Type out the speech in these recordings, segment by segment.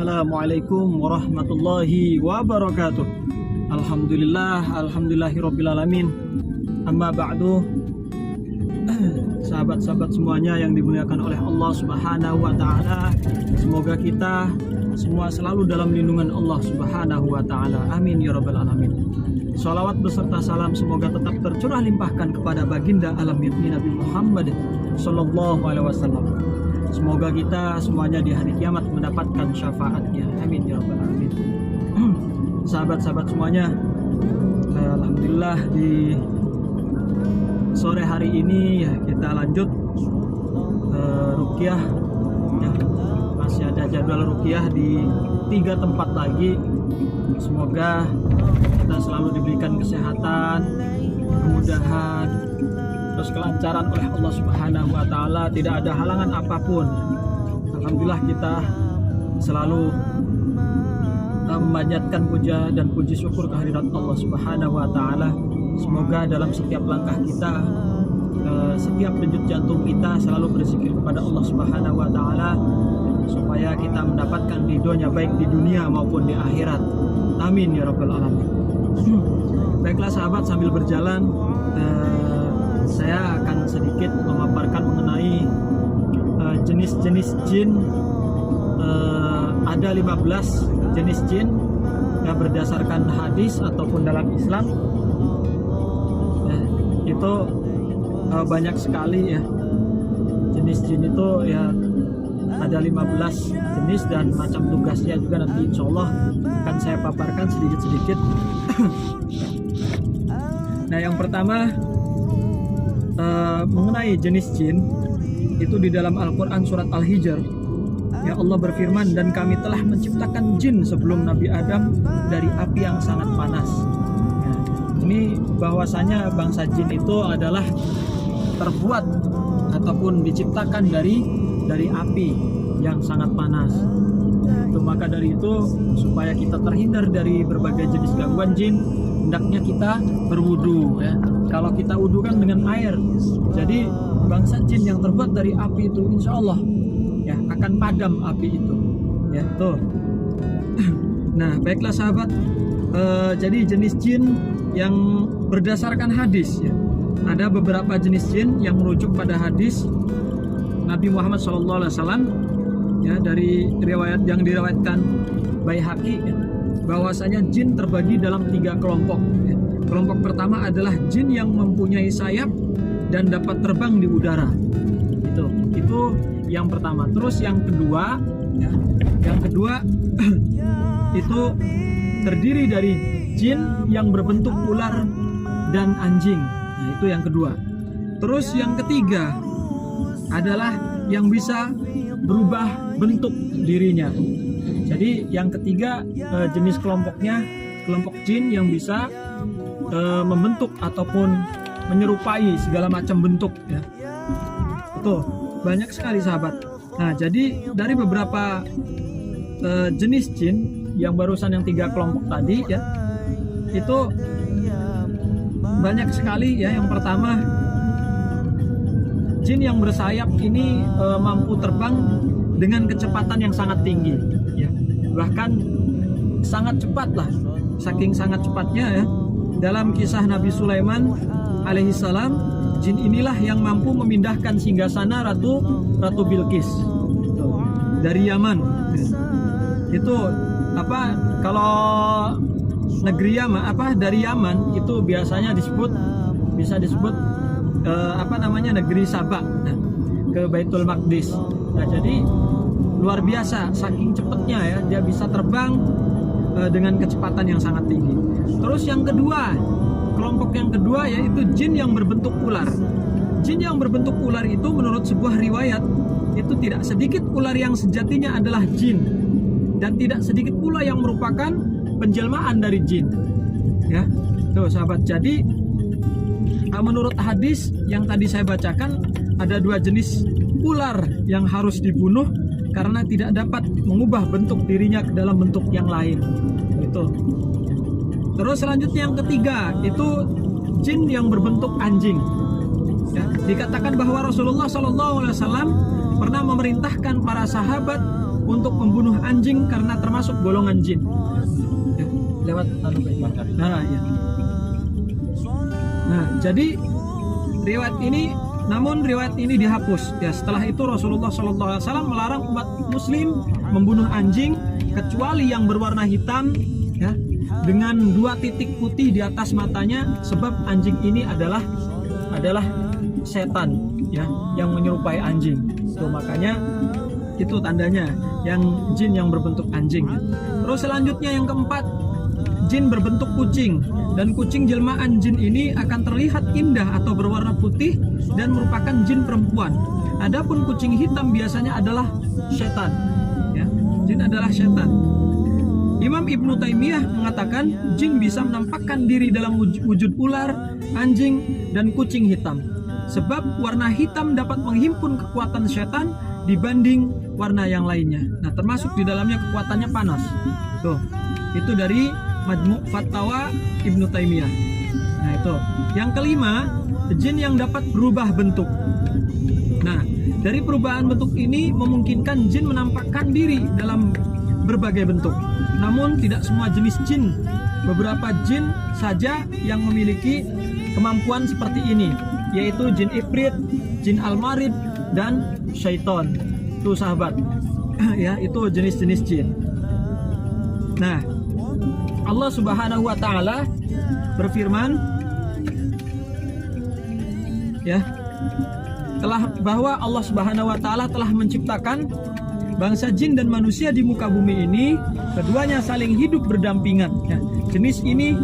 Assalamualaikum warahmatullahi wabarakatuh. Alhamdulillahirrabbilalamin. Amma ba'du. Sahabat-sahabat semuanya yang dimuliakan oleh Allah Subhanahu wa Ta'ala, semoga kita semua selalu dalam lindungan Allah Subhanahu wa Ta'ala. Amin ya rabbal alamin. Shalawat beserta salam semoga tetap tercurah limpahkan kepada baginda alam yakni Nabi Muhammad sallallahu alaihi wasallam. Semoga kita semuanya di hari kiamat mendapatkan syafaatnya. Amin ya rabbal alamin. Sahabat-sahabat semuanya, alhamdulillah di sore hari ini ya, kita lanjut ruqyah ya. Masih ada jadwal ruqyah di 3 tempat lagi. Semoga kita selalu diberikan kesehatan, kemudahan, terus kelancaran oleh Allah Subhanahu wa Ta'ala, tidak ada halangan apapun. Alhamdulillah kita selalu memanjatkan puja dan puji syukur kehadirat Allah Subhanahu wa Ta'ala. Semoga dalam setiap langkah kita, setiap denyut jantung kita selalu berzikir kepada Allah Subhanahu wa Ta'ala, supaya kita mendapatkan ridhonya baik di dunia maupun di akhirat. Amin ya rabbal alamin. Baiklah sahabat, sambil berjalan saya akan sedikit memaparkan mengenai jenis-jenis jin. Ada 15 jenis jin yang berdasarkan hadis ataupun dalam Islam itu banyak sekali ya. Jenis jin itu ya ada 15 jenis dan macam tugasnya juga nanti insya Allah akan saya paparkan sedikit-sedikit. Nah, yang pertama mengenai jenis jin itu di dalam Al-Quran surat Al-Hijr ya, Allah berfirman, dan kami telah menciptakan jin sebelum Nabi Adam dari api yang sangat panas. Ya, ini bahwasanya bangsa jin itu adalah terbuat ataupun diciptakan dari api yang sangat panas. Maka dari itu, supaya kita terhindar dari berbagai jenis gangguan jin, hendaknya kita berwudu ya. Kalau kita wudu kan dengan air, jadi bangsa jin yang terbuat dari api itu insya Allah ya akan padam api itu ya tuh. Nah baiklah sahabat, jadi jenis jin yang berdasarkan hadis ya, ada beberapa jenis jin yang merujuk pada hadis Nabi Muhammad SAW ya, dari riwayat yang diriwayatkan Baihaqi ya, bahwasanya jin terbagi dalam 3 kelompok ya. Kelompok pertama adalah jin yang mempunyai sayap dan dapat terbang di udara. Itu yang pertama. Terus yang kedua ya, itu terdiri dari jin yang berbentuk ular dan anjing. Nah, itu yang kedua. Terus yang ketiga adalah yang bisa berubah bentuk dirinya. Jadi yang ketiga jenis kelompoknya, kelompok jin yang bisa membentuk ataupun menyerupai segala macam bentuk ya. Itu banyak sekali sahabat. Nah jadi dari beberapa jenis jin yang barusan yang 3 kelompok tadi ya, itu banyak sekali ya. Yang pertama, jin yang bersayap ini mampu terbang dengan kecepatan yang sangat tinggi ya. Bahkan sangat cepat lah, saking sangat cepatnya ya. Dalam kisah Nabi Sulaiman alaihissalam, jin inilah yang mampu memindahkan singgasana Ratu Bilqis dari Yaman. Itu apa, kalau negeri Yaman dari Yaman itu biasanya bisa disebut negeri Sabak, nah, ke Baitul Maqdis. Nah, jadi luar biasa saking cepatnya ya, dia bisa terbang dengan kecepatan yang sangat tinggi. Terus yang kedua, kelompok yang kedua yaitu jin yang berbentuk ular. Jin yang berbentuk ular itu menurut sebuah riwayat itu tidak sedikit ular yang sejatinya adalah jin, dan tidak sedikit pula yang merupakan penjelmaan dari jin. Ya, tuh sahabat. Jadi menurut hadis yang tadi saya bacakan, ada 2 jenis ular yang harus dibunuh karena tidak dapat mengubah bentuk dirinya ke dalam bentuk yang lain. Itu. Terus selanjutnya yang ketiga itu jin yang berbentuk anjing. Ya, dikatakan bahwa Rasulullah SAW pernah memerintahkan para sahabat untuk membunuh anjing karena termasuk golongan jin. Ya, lewat nah ya. Nah, jadi riwayat ini dihapus. Ya, setelah itu Rasulullah SAW melarang umat Muslim membunuh anjing kecuali yang berwarna hitam, ya, dengan 2 titik putih di atas matanya, sebab anjing ini adalah setan, ya, yang menyerupai anjing. Tuh, makanya itu tandanya yang jin yang berbentuk anjing. Ya. Terus selanjutnya yang keempat, jin berbentuk kucing, dan kucing jelmaan jin ini akan terlihat indah atau berwarna putih dan merupakan jin perempuan. Adapun kucing hitam biasanya adalah setan. Ya, jin adalah setan. Imam Ibnu Taimiyah mengatakan jin bisa menampakkan diri dalam wujud ular, anjing, dan kucing hitam. Sebab warna hitam dapat menghimpun kekuatan setan dibanding warna yang lainnya. Nah, termasuk di dalamnya kekuatannya panas. Tuh, itu dari Majmu' Fatawa Ibnu Taimiyah. Nah, itu. Yang kelima, jin yang dapat berubah bentuk. Nah, dari perubahan bentuk ini memungkinkan jin menampakkan diri dalam berbagai bentuk. Namun tidak semua jenis jin. Beberapa jin saja yang memiliki kemampuan seperti ini, yaitu jin ifrit, jin al-marid, dan syaiton. Tuh sahabat, ya, itu jenis-jenis jin. Nah, Allah Subhanahu wa taala berfirman, ya, bahwa Allah Subhanahu wa taala telah menciptakan bangsa jin dan manusia di muka bumi ini, keduanya saling hidup berdampingan. Ya, jenis ini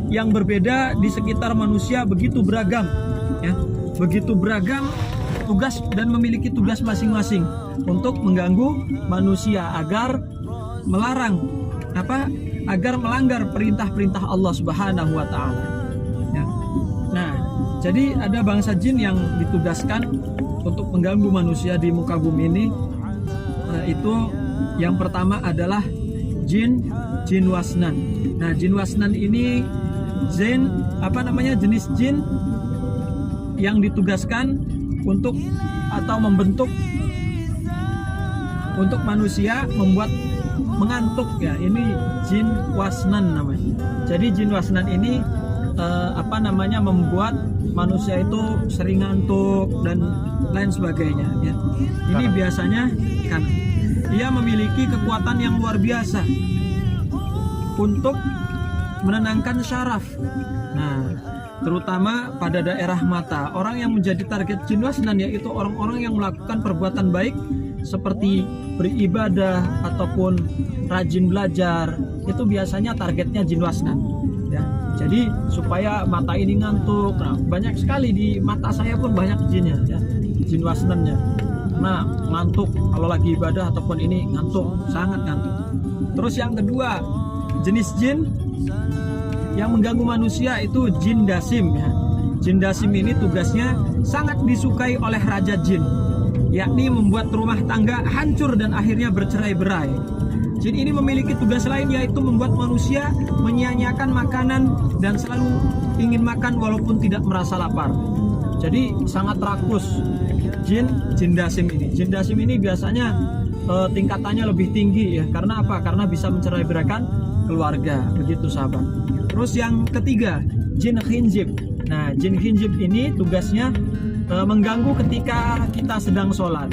yang berbeda di sekitar manusia begitu beragam, ya, begitu beragam tugas dan memiliki tugas masing-masing untuk mengganggu manusia agar melanggar perintah-perintah Allah Subhanahu wa taala. Ya. Nah, jadi ada bangsa jin yang ditugaskan untuk mengganggu manusia di muka bumi ini. Itu yang pertama adalah jin wasnan. Nah, jin wasnan ini jenis jin yang ditugaskan untuk atau membentuk untuk manusia, membuat mengantuk, ya. Ini jin wasnan namanya. Jadi jin wasnan ini membuat manusia itu sering ngantuk dan lain sebagainya, ya. Ini biasanya kan ia memiliki kekuatan yang luar biasa untuk menenangkan syaraf. Nah, terutama pada daerah mata. Orang yang menjadi target jin wasnan yaitu orang-orang yang melakukan perbuatan baik seperti beribadah ataupun rajin belajar. Itu biasanya targetnya jin wasnan, ya. Jadi supaya mata ini ngantuk. Nah, banyak sekali di mata saya pun banyak jinnya, ya, jin wasnannya. Nah, ngantuk kalau lagi ibadah ataupun ini ngantuk, sangat ngantuk. Terus yang kedua, jenis jin yang mengganggu manusia itu jin dasim, ya. Jin dasim ini tugasnya sangat disukai oleh raja jin, yakni membuat rumah tangga hancur dan akhirnya bercerai-berai. Jin ini memiliki tugas lain, yaitu membuat manusia menyia-nyiakan makanan dan selalu ingin makan walaupun tidak merasa lapar. Jadi sangat rakus jin dasim ini. Jin dasim ini biasanya tingkatannya lebih tinggi, ya. Karena apa? Karena bisa mencerai-beraikan keluarga, begitu sahabat. Terus yang ketiga, jin khinzib. Nah, jin khinzib ini tugasnya mengganggu ketika kita sedang sholat.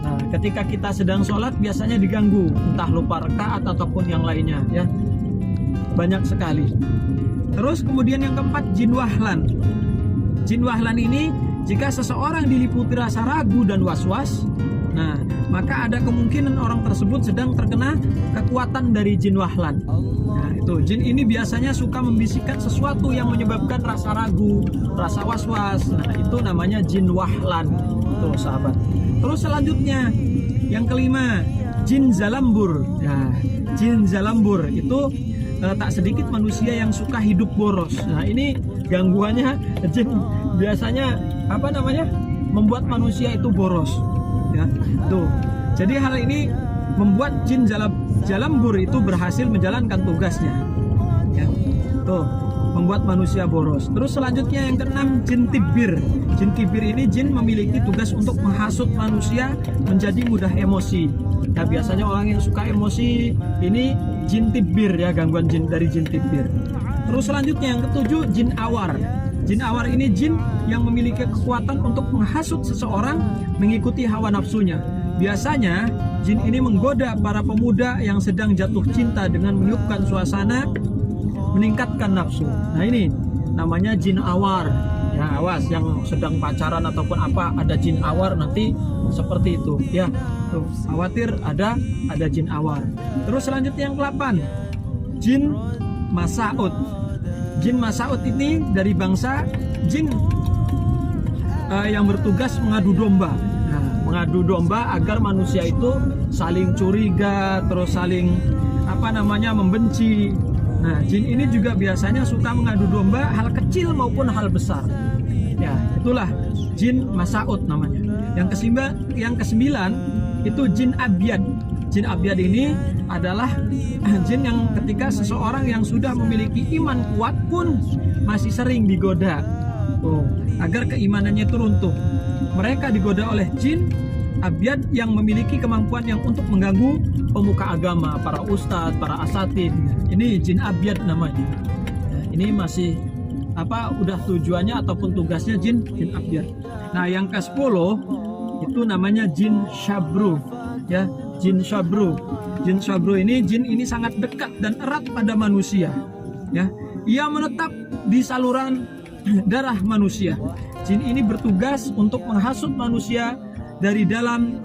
Nah, ketika kita sedang sholat biasanya diganggu, entah lupa rakaat ataupun yang lainnya, ya. Banyak sekali. Terus kemudian yang keempat, jin wahlan. Jin wahlan ini jika seseorang diliputi rasa ragu dan was-was, nah, maka ada kemungkinan orang tersebut sedang terkena kekuatan dari jin wahlan. Nah, itu jin ini biasanya suka membisikkan sesuatu yang menyebabkan rasa ragu, rasa was-was. Nah, itu namanya jin wahlan. Tuh sahabat. Terus selanjutnya yang kelima, jin zalambur. Nah, jin zalambur itu tak sedikit manusia yang suka hidup boros. Nah, ini gangguannya jin biasanya membuat manusia itu boros, ya. Tuh. Jadi hal ini membuat jin zalambur itu berhasil menjalankan tugasnya, ya. Tuh, membuat manusia boros. Terus selanjutnya yang keenam, jin tibir. Jin tibir ini jin memiliki tugas untuk menghasut manusia menjadi mudah emosi. Nah, biasanya orang yang suka emosi ini jin tibir ya, gangguan jin dari jin tibir. Terus selanjutnya yang ketujuh, jin awar. Jin awar ini jin yang memiliki kekuatan untuk menghasut seseorang mengikuti hawa nafsunya. Biasanya jin ini menggoda para pemuda yang sedang jatuh cinta dengan meniupkan suasana meningkatkan nafsu. Nah, ini namanya jin awar. Ya, awas yang sedang pacaran ataupun apa ada jin awar nanti seperti itu ya. Tuh, khawatir ada jin awar. Terus selanjutnya yang ke-8, jin masaud. Jin masaud ini dari bangsa jin yang bertugas mengadu domba. Nah, mengadu domba agar manusia itu saling curiga, terus saling membenci. Nah, jin ini juga biasanya suka mengadu domba hal kecil maupun hal besar. Ya, itulah jin masaud namanya. Yang kesembilan itu jin abyad. Jin abyad ini adalah jin yang ketika seseorang yang sudah memiliki iman kuat pun masih sering digoda agar keimanannya itu runtuh. Mereka digoda oleh jin abyad yang memiliki kemampuan yang untuk mengganggu pemuka agama, para ustadz, para asatid. Ini jin abyad namanya. Nah, ini masih udah tujuannya ataupun tugasnya jin abyad. Nah, yang ke-10 itu namanya jin syabru ya. Jin syabru. Jin syabru ini jin ini sangat dekat dan erat pada manusia ya. Ia menetap di saluran darah manusia. Jin ini bertugas untuk menghasut manusia dari dalam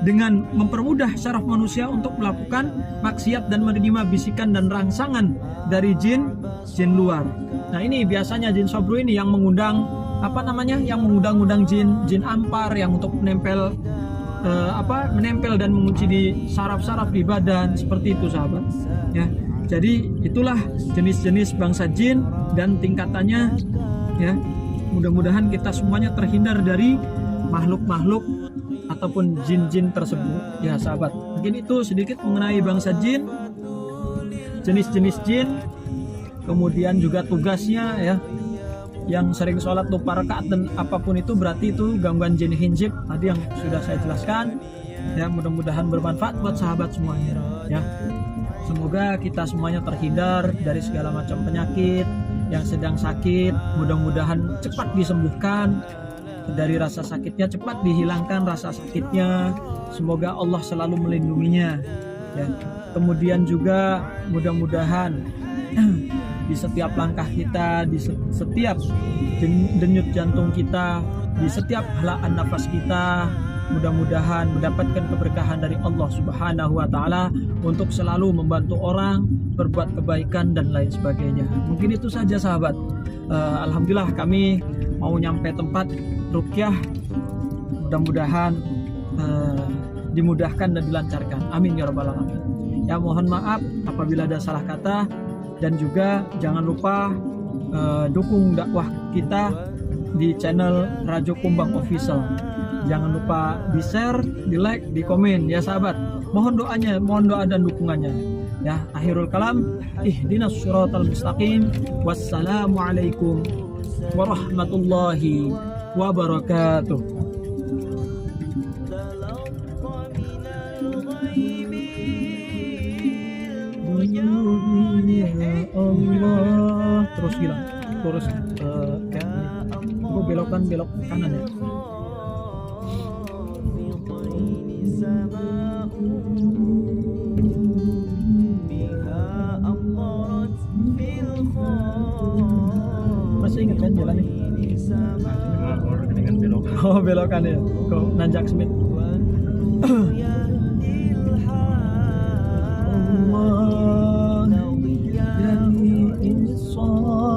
dengan mempermudah syaraf manusia untuk melakukan maksiat dan menerima bisikan dan rangsangan dari jin luar. Nah, ini biasanya jin syabru ini yang mengundang yang mengundang-undang jin ampar yang untuk menempel dan mengunci di saraf-saraf di badan, seperti itu sahabat ya. Jadi itulah jenis-jenis bangsa jin dan tingkatannya ya. Mudah-mudahan kita semuanya terhindar dari makhluk-makhluk ataupun jin-jin tersebut ya sahabat. Mungkin itu sedikit mengenai bangsa jin, jenis-jenis jin, kemudian juga tugasnya ya. Yang sering sholat lupa rakaat dan apapun itu berarti itu gangguan jin hinjib tadi yang sudah saya jelaskan ya. Mudah-mudahan bermanfaat buat sahabat semuanya ya. Semoga kita semuanya terhindar dari segala macam penyakit. Yang sedang sakit mudah-mudahan cepat disembuhkan dari rasa sakitnya, cepat dihilangkan rasa sakitnya. Semoga Allah selalu melindunginya ya. Kemudian juga mudah-mudahan di setiap langkah kita, di setiap denyut jantung kita, di setiap helaan nafas kita, mudah-mudahan mendapatkan keberkahan dari Allah Subhanahu wa Ta'ala untuk selalu membantu orang, berbuat kebaikan dan lain sebagainya. Mungkin itu saja sahabat. Alhamdulillah kami mau nyampe tempat ruqyah, mudah-mudahan dimudahkan dan dilancarkan. Amin ya rabbal alamin. Ya, mohon maaf apabila ada salah kata. Dan juga jangan lupa dukung dakwah kita di channel Rajo Kumbang Official. Jangan lupa di share, di like, di komen ya sahabat. Mohon doanya, mohon doa dan dukungannya ya. Akhirul kalam, ihdinas siratal mustaqim. Wassalamualaikum warahmatullahi wabarakatuh. Ya Allah, terus bilang, terus kayak gue belok kanan ya. Masih ingat kan jalannya? Oh, belokan ya, kok nanjak Smith.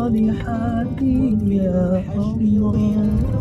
صالحات يا الله.